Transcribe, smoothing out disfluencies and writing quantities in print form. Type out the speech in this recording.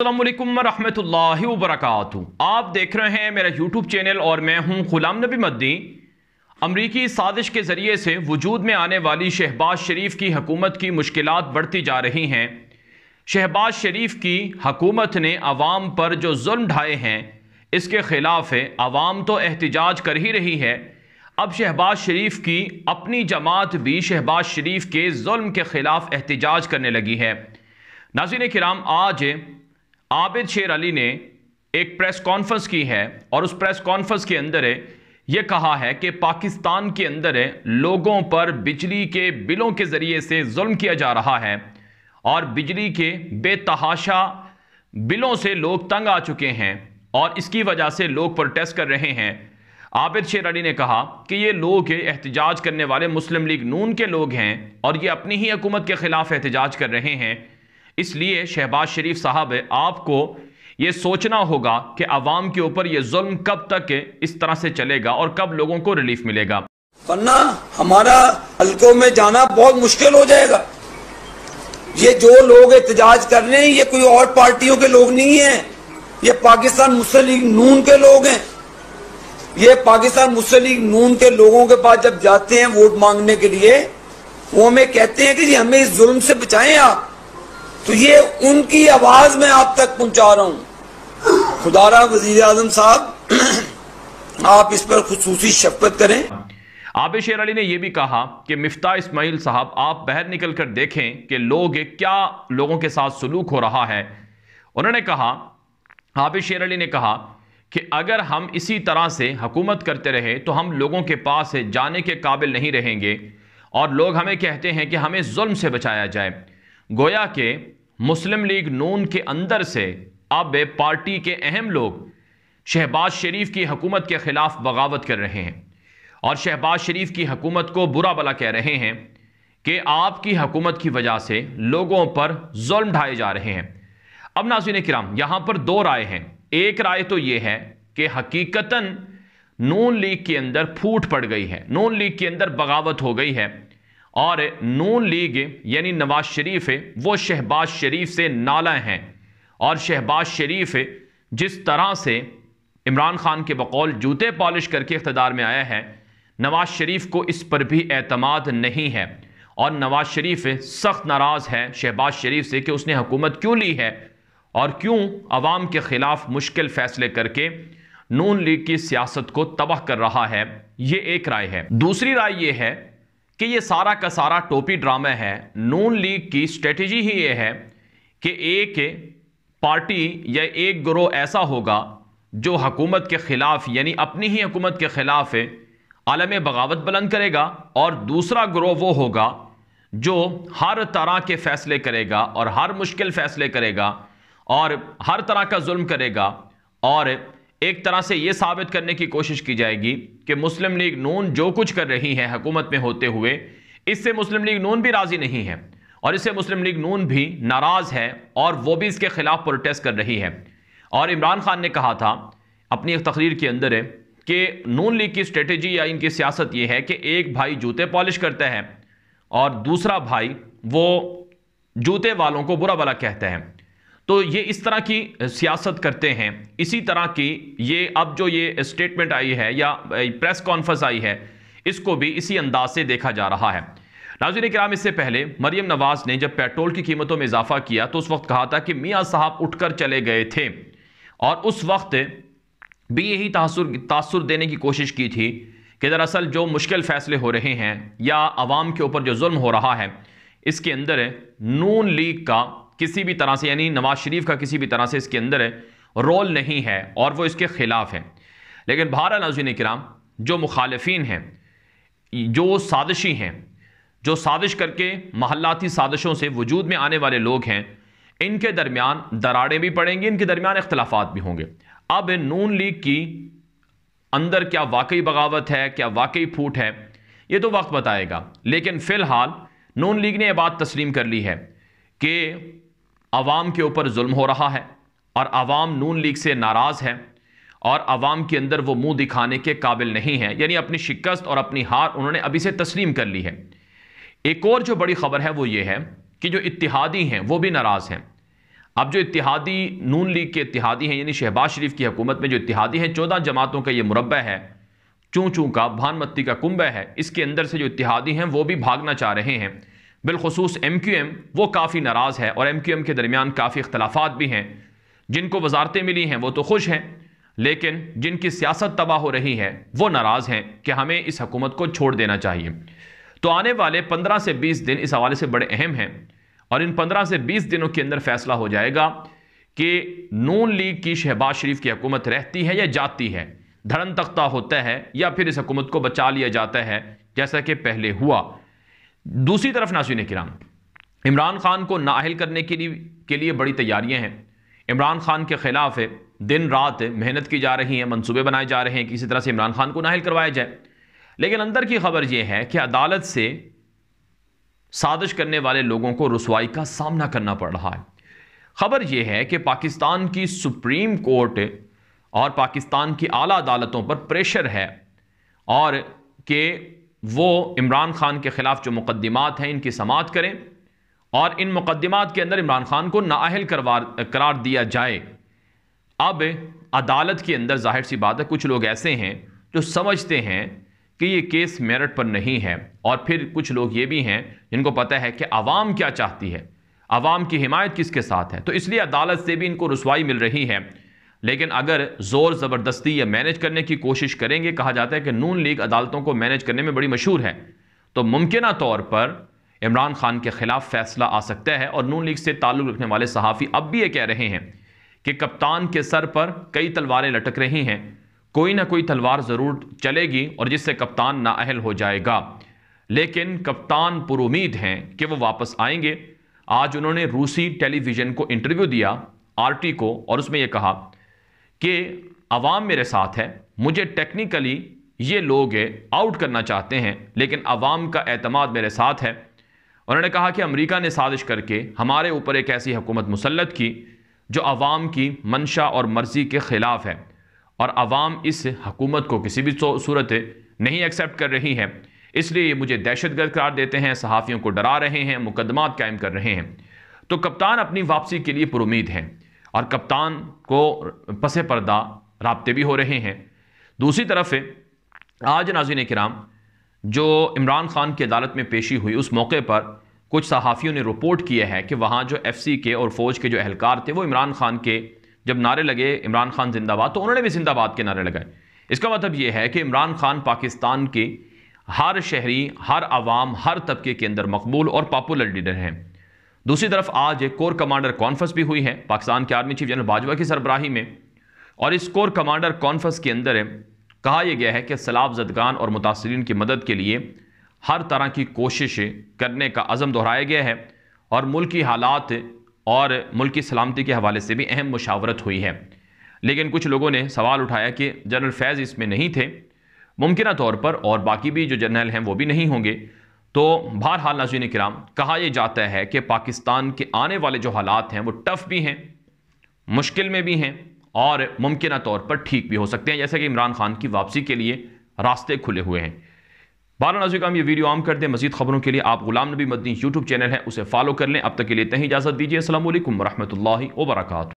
अस्सलाम वालेकुम रहमतुल्लाहि व बरकातुहू। आप देख रहे हैं मेरा यूट्यूब चैनल और मैं हूं गुलाम नबी मद्दी। अमरीकी साजिश के ज़रिए से वजूद में आने वाली शहबाज शरीफ की हुकूमत की मुश्किलात बढ़ती जा रही हैं। शहबाज शरीफ की हुकूमत ने अवाम पर जो जुल्म ढाए हैं इसके खिलाफ है। अवाम तो एहतजाज कर ही रही है, अब शहबाज शरीफ की अपनी जमात भी शहबाज शरीफ के जुल्म के खिलाफ एहतजाज करने लगी है। नाज़रीन किराम, आज आबिद शेर अली ने एक प्रेस कॉन्फ्रेंस की है और उस प्रेस कॉन्फ्रेंस के अंदर यह कहा है कि पाकिस्तान के अंदर लोगों पर बिजली के बिलों के ज़रिए से जुल्म किया जा रहा है और बिजली के बेतहाशा बिलों से लोग तंग आ चुके हैं और इसकी वजह से लोग प्रोटेस्ट कर रहे हैं। आबिद शेर अली ने कहा कि ये लोग एहतजाज करने वाले मुस्लिम लीग नून के लोग हैं और ये अपनी ही हुकूमत के खिलाफ एहतजाज कर रहे हैं। इसलिए शहबाज शरीफ साहब, आपको ये सोचना होगा कि अवाम के ऊपर ये जुल्म कब तक इस तरह से चलेगा और कब लोगों को रिलीफ मिलेगा, वरना हमारा हल्कों में जाना बहुत मुश्किल हो जाएगा। ये जो लोग एहतजाज कर रहे हैं ये कोई और पार्टियों के लोग नहीं हैं, ये पाकिस्तान मुस्लिम लीग नून के लोग हैं। ये पाकिस्तान मुस्लिम लीग नून के लोगों के पास जब जाते हैं वोट मांगने के लिए, वो हमें कहते हैं कि जी हमें इस जुल्म से बचाएं आप, तो ये उनकी आवाज मैं आप तक पहुंचा रहा हूं। खुदारा वजीर आजम साहब, आप इस पर खुसूसी शफकत करें। आबिद शेर अली ने यह भी कहा कि मिफ्ता इस्माइल साहब, आप बाहर निकल कर देखें कि लोग क्या लोगों के साथ सलूक हो रहा है। उन्होंने कहा, आबिद शेर अली ने कहा कि अगर हम इसी तरह से हुकूमत करते रहे तो हम लोगों के पास जाने के काबिल नहीं रहेंगे और लोग हमें कहते हैं कि हमें जुल्म से बचाया जाए। गोया के मुस्लिम लीग नून के अंदर से अब पार्टी के अहम लोग शहबाज शरीफ की हुकूमत के खिलाफ बगावत कर रहे हैं और शहबाज शरीफ की हुकूमत को बुरा भला कह रहे हैं कि आपकी हुकूमत की वजह से लोगों पर जुल्म ढाए जा रहे हैं। अब नाज़रीन किराम, यहां पर दो राय हैं। एक राय तो यह है कि हकीकतन नून लीग के अंदर फूट पड़ गई है, नून लीग के अंदर बगावत हो गई है और नून लीग यानी नवाज शरीफ वो शहबाज शरीफ से नाला हैं और शहबाज शरीफ जिस तरह से इमरान खान के बकौल जूते पॉलिश करके इख्तिदार में आया है, नवाज शरीफ को इस पर भी एतमाद नहीं है और नवाज शरीफ सख्त नाराज़ है शहबाज शरीफ से कि उसने हुकूमत क्यों ली है और क्यों अवाम के खिलाफ मुश्किल फैसले करके नून लीग की सियासत को तबाह कर रहा है। ये एक राय है। दूसरी राय यह है कि ये सारा का सारा टोपी ड्रामा है। नून लीग की स्ट्रेटजी ही ये है कि एक पार्टी या एक गिरोह ऐसा होगा जो हुकूमत के खिलाफ यानी अपनी ही हुकूमत के खिलाफ आलम बगावत बुलंद करेगा और दूसरा गिरोह वो होगा जो हर तरह के फैसले करेगा और हर मुश्किल फैसले करेगा और हर तरह का जुल्म करेगा और एक तरह से यह साबित करने की कोशिश की जाएगी कि मुस्लिम लीग नून जो कुछ कर रही है हुकूमत में होते हुए, इससे मुस्लिम लीग नून भी राजी नहीं है और इससे मुस्लिम लीग नून भी नाराज है और वो भी इसके खिलाफ प्रोटेस्ट कर रही है। और इमरान खान ने कहा था अपनी एक तकरीर के अंदर कि नून लीग की स्ट्रेटेजी या इनकी सियासत यह है कि एक भाई जूते पॉलिश करता है और दूसरा भाई वो जूते वालों को बुरा भला कहता है। तो ये इस तरह की सियासत करते हैं। इसी तरह की ये अब जो ये स्टेटमेंट आई है या प्रेस कॉन्फ्रेंस आई है, इसको भी इसी अंदाज से देखा जा रहा है। नाज़रीन किराम, इससे पहले मरियम नवाज ने जब पेट्रोल की कीमतों में इजाफा किया तो उस वक्त कहा था कि मियाँ साहब उठकर चले गए थे और उस वक्त भी यही तासुर देने की कोशिश की थी कि दरअसल जो मुश्किल फैसले हो रहे हैं या अवाम के ऊपर जो जुल्म हो रहा है, इसके अंदर नून लीग का किसी भी तरह से यानी नवाज शरीफ का किसी भी तरह से इसके अंदर रोल नहीं है और वो इसके खिलाफ है। लेकिन बहरहाल नाज़रीन किराम, जो मुखालिफिन हैं, जो साजिशी हैं, जो साजिश करके महल्लाती साजिशों से वजूद में आने वाले लोग हैं, इनके दरमियान दरारें भी पड़ेंगी, इनके दरमियान इख्तलाफात भी होंगे। अब नून लीग की अंदर क्या वाकई बगावत है, क्या वाकई फूट है, ये तो वक्त बताएगा। लेकिन फ़िलहाल नून लीग ने यह बात तस्लीम कर ली है कि अवाम के ऊपर जुल्म हो रहा है और अवाम नून लीग से नाराज़ है और अवाम के अंदर वो मुंह दिखाने के काबिल नहीं है, यानी अपनी शिकस्त और अपनी हार उन्होंने अभी से तस्लीम कर ली है। एक और जो बड़ी खबर है वो ये है कि जो इत्तिहादी हैं वो भी नाराज़ हैं। अब जो इत्तिहादी नून लीग के इत्तिहादी हैं, यानी शहबाज शरीफ की हुकूमत में जो इत्तिहादी हैं, 14 जमातों का ये मुरब्बा है, चूं चूं का भानमत्ती का कुंबा है, इसके अंदर से जो इत्तिहादी हैं वो भी भागना चाह रहे हैं। बिलखुसूस MQM वो काफ़ी नाराज़ है और MQM के दरमियान काफ़ी इख्तलाफात भी हैं। जिनको वजारतें मिली हैं वो तो खुश हैं, लेकिन जिनकी सियासत तबाह हो रही है वो नाराज़ हैं कि हमें इस हुकूमत को छोड़ देना चाहिए। तो आने वाले 15 से 20 दिन इस हवाले से बड़े अहम हैं और इन 15 से 20 दिनों के अंदर फैसला हो जाएगा कि नून लीग की शहबाज शरीफ की हुकूमत रहती है या जाती है, धड़न तख्ता होता है या फिर इस हुकूमत को बचा लिया जाता है जैसा कि पहले हुआ। दूसरी तरफ नाज़रीन किराम, इमरान खान को नाअहल करने के लिए बड़ी तैयारियां हैं। इमरान खान के खिलाफ दिन रात मेहनत की जा रही है, मंसूबे बनाए जा रहे हैं किसी तरह से इमरान खान को नाअहल करवाया जाए। लेकिन अंदर की खबर यह है कि अदालत से साजिश करने वाले लोगों को रुसवाई का सामना करना पड़ रहा है। खबर यह है कि पाकिस्तान की सुप्रीम कोर्ट और पाकिस्तान की आला अदालतों पर प्रेशर है और कि वो इमरान खान के खिलाफ जो मुकदमात हैं इनकी समाअत करें और इन मुकदमात के अंदर इमरान खान को नाअहल करार दिया जाए। अब अदालत के अंदर जाहिर सी बात है कुछ लोग ऐसे हैं जो समझते हैं कि ये केस मेरिट पर नहीं है और फिर कुछ लोग ये भी हैं जिनको पता है कि आवाम क्या चाहती है, आवाम की हिमायत किसके साथ है, तो इसलिए अदालत से भी इनको रुसवाई मिल रही है। लेकिन अगर ज़ोर ज़बरदस्ती या मैनेज करने की कोशिश करेंगे, कहा जाता है कि नून लीग अदालतों को मैनेज करने में बड़ी मशहूर है, तो मुमकिन तौर पर इमरान खान के खिलाफ फैसला आ सकता है। और नून लीग से ताल्लुक़ रखने वाले सहाफ़ी अब भी ये कह रहे हैं कि कप्तान के सर पर कई तलवारें लटक रही हैं, कोई ना कोई तलवार ज़रूर चलेगी और जिससे कप्तान नाअहल हो जाएगा। लेकिन कप्तान पुरुमीद हैं कि वो वापस आएंगे। आज उन्होंने रूसी टेलीविज़न को इंटरव्यू दिया, RT को, और उसमें यह कहा कि अवाम मेरे साथ है, मुझे टेक्निकली ये लोग आउट करना चाहते हैं लेकिन अवाम का एतमाद मेरे साथ है। उन्होंने कहा कि अमेरिका ने साजिश करके हमारे ऊपर एक ऐसी हुकूमत मुसल्लत की जो अवाम की मंशा और मर्जी के ख़िलाफ़ है और अवाम इस हुकूमत को किसी भी सूरत नहीं एक्सेप्ट कर रही है, इसलिए ये मुझे दहशतगर्द करार देते हैं, सहाफ़ियों को डरा रहे हैं, मुकदमात कायम कर रहे हैं। तो कप्तान अपनी वापसी के लिए पुरुमीद हैं और कप्तान को पसे पर्दा राब्ते भी हो रहे हैं। दूसरी तरफ आज नाज़रीन किराम जो इमरान खान की अदालत में पेशी हुई उस मौके पर कुछ सहाफ़ियों ने रिपोर्ट किया है कि वहाँ जो FC के और फ़ौज के जो एहलकार थे वो इमरान खान के जब नारे लगे इमरान खान जिंदाबाद तो उन्होंने भी जिंदाबाद के नारे लगाए। इसका मतलब ये है कि इमरान खान पाकिस्तान के हर शहरी, हर आवाम, हर तबके के अंदर मकबूल और पॉपुलर लीडर हैं। दूसरी तरफ आज एक कोर कमांडर कॉन्फ्रेंस भी हुई है पाकिस्तान के आर्मी चीफ जनरल बाजवा की सरबराही में, और इस कोर कमांडर कॉन्फ्रेंस के अंदर कहा यह गया है कि सैलाब ज़दगान और मुतासरीन की मदद के लिए हर तरह की कोशिश करने का अज़म दोहराया गया है और मुल्की हालात और मुल्की सलामती के हवाले से भी अहम मुशावरत हुई है। लेकिन कुछ लोगों ने सवाल उठाया कि जनरल फैज़ इसमें नहीं थे, मुमकिन तौर पर और बाकी भी जो जनरल हैं वो भी नहीं होंगे। तो बहरहाल नाज़रीन किराम कहा यह जाता है कि पाकिस्तान के आने वाले जो हालात हैं वो टफ़ भी हैं, मुश्किल में भी हैं और मुमकिन तौर पर ठीक भी हो सकते हैं, जैसे कि इमरान खान की वापसी के लिए रास्ते खुले हुए हैं। बारह नाज़रीन किराम ये वीडियो आम कर दें। मज़ीद खबरों के लिए आप गुलाम नबी मदनी यूट्यूब चैनल है उसे फॉलो कर लें। अब तक के लिए इतनी इजाज़त दीजिए। अस्सलामु अलैकुम व रहमतुल्लाहि व बरकातुहू।